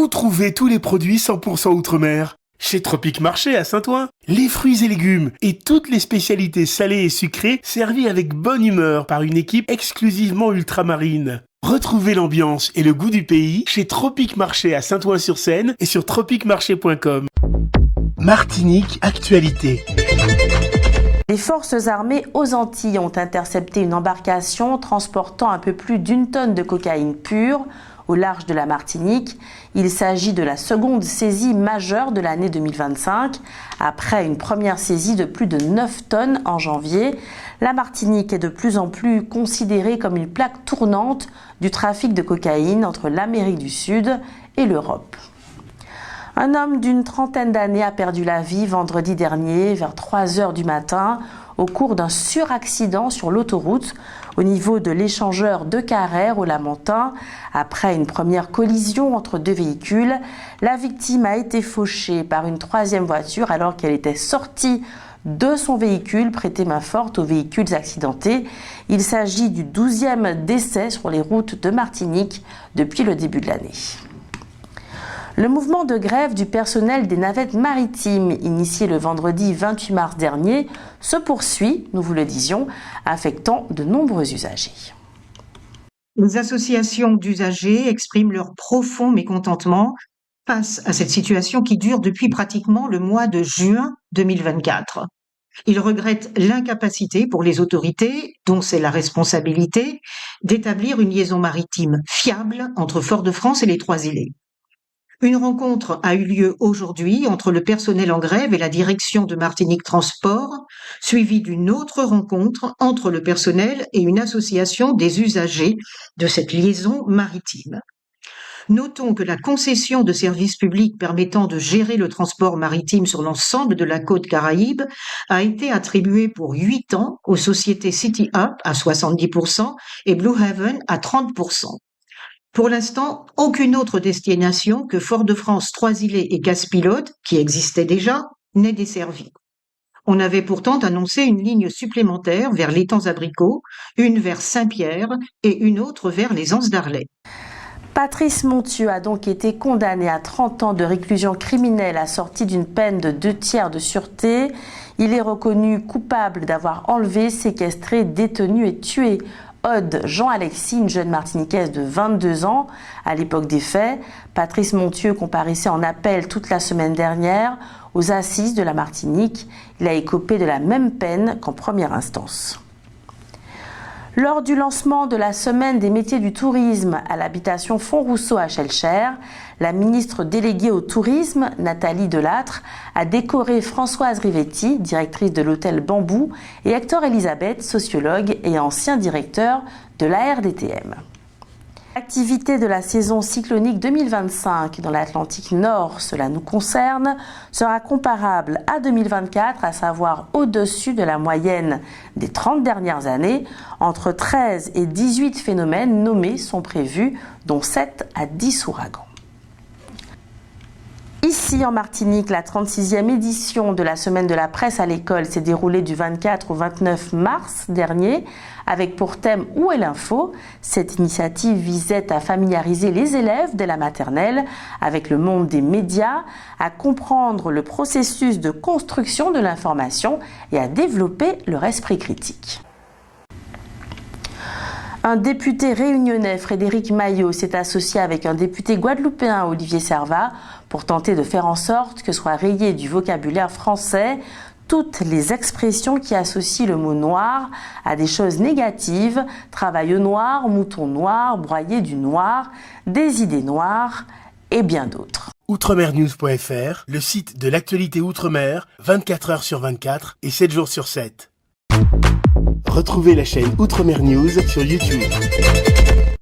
Où trouver tous les produits 100% Outre-mer ? Chez Tropique Marché à Saint-Ouen. Les fruits et légumes et toutes les spécialités salées et sucrées servies avec bonne humeur par une équipe exclusivement ultramarine. Retrouvez l'ambiance et le goût du pays chez Tropique Marché à Saint-Ouen-sur-Seine et sur tropiquemarché.com. Martinique Actualité. Les forces armées aux Antilles ont intercepté une embarcation transportant un peu plus d'1 tonne de cocaïne pure au large de la Martinique. Il s'agit de la seconde saisie majeure de l'année 2025. Après une première saisie de plus de 9 tonnes en janvier, la Martinique est de plus en plus considérée comme une plaque tournante du trafic de cocaïne entre l'Amérique du Sud et l'Europe. Un homme d'une trentaine d'années a perdu la vie vendredi dernier vers 3 heures du matin au cours d'un suraccident sur l'autoroute au niveau de l'échangeur de Carrère au Lamentin. Après une première collision entre 2 véhicules, la victime a été fauchée par une 3e voiture alors qu'elle était sortie de son véhicule, prêté main forte aux véhicules accidentés. Il s'agit du 12e décès sur les routes de Martinique depuis le début de l'année. Le mouvement de grève du personnel des navettes maritimes, initié le vendredi 28 mars dernier, se poursuit, nous vous le disions, affectant de nombreux usagers. Les associations d'usagers expriment leur profond mécontentement face à cette situation qui dure depuis pratiquement le mois de juin 2024. Ils regrettent l'incapacité pour les autorités, dont c'est la responsabilité, d'établir une liaison maritime fiable entre Fort-de-France et les Trois-Îlets. Une rencontre a eu lieu aujourd'hui entre le personnel en grève et la direction de Martinique Transport, suivie d'une autre rencontre entre le personnel et une association des usagers de cette liaison maritime. Notons que la concession de services publics permettant de gérer le transport maritime sur l'ensemble de la côte Caraïbe a été attribuée pour 8 ans aux sociétés City Up à 70% et Blue Haven à 30%. Pour l'instant, aucune autre destination que Fort-de-France, Trois-Îlets et Casse-Pilote, qui existait déjà, n'est desservie. On avait pourtant annoncé une ligne supplémentaire vers l'étang Abricots, une vers Saint-Pierre et une autre vers les Anses d'Arlet. Patrice Monthieu a donc été condamné à 30 ans de réclusion criminelle assortie d'une peine de 2/3 de sûreté. Il est reconnu coupable d'avoir enlevé, séquestré, détenu et tué Aude Jean-Alexis, une jeune martiniquaise de 22 ans. À l'époque des faits, Patrice Monthieu comparaissait en appel toute la semaine dernière aux assises de la Martinique. Il a écopé de la même peine qu'en première instance. Lors du lancement de la semaine des métiers du tourisme à l'habitation Font-Rousseau à Schœlcher, la ministre déléguée au tourisme, Nathalie Delattre, a décoré Françoise Rivetti, directrice de l'hôtel Bambou, et Hector Elisabeth, sociologue et ancien directeur de la RDTM. L'activité de la saison cyclonique 2025 dans l'Atlantique Nord, cela nous concerne, sera comparable à 2024, à savoir au-dessus de la moyenne des 30 dernières années. Entre 13 et 18 phénomènes nommés sont prévus, dont 7 à 10 ouragans. Ici en Martinique, la 36e édition de la Semaine de la presse à l'école s'est déroulée du 24 au 29 mars dernier avec pour thème « Où est l'info ?». Cette initiative visait à familiariser les élèves dès la maternelle avec le monde des médias, à comprendre le processus de construction de l'information et à développer leur esprit critique. Un député réunionnais, Frédéric Maillot, s'est associé avec un député guadeloupéen, Olivier Servat, pour tenter de faire en sorte que soient rayées du vocabulaire français toutes les expressions qui associent le mot noir à des choses négatives, travail au noir, mouton noir, broyer du noir, des idées noires et bien d'autres. Outremernews.fr, le site de l'actualité Outre-mer, 24 heures sur 24 et 7 jours sur 7. Retrouvez la chaîne Outremer News sur YouTube.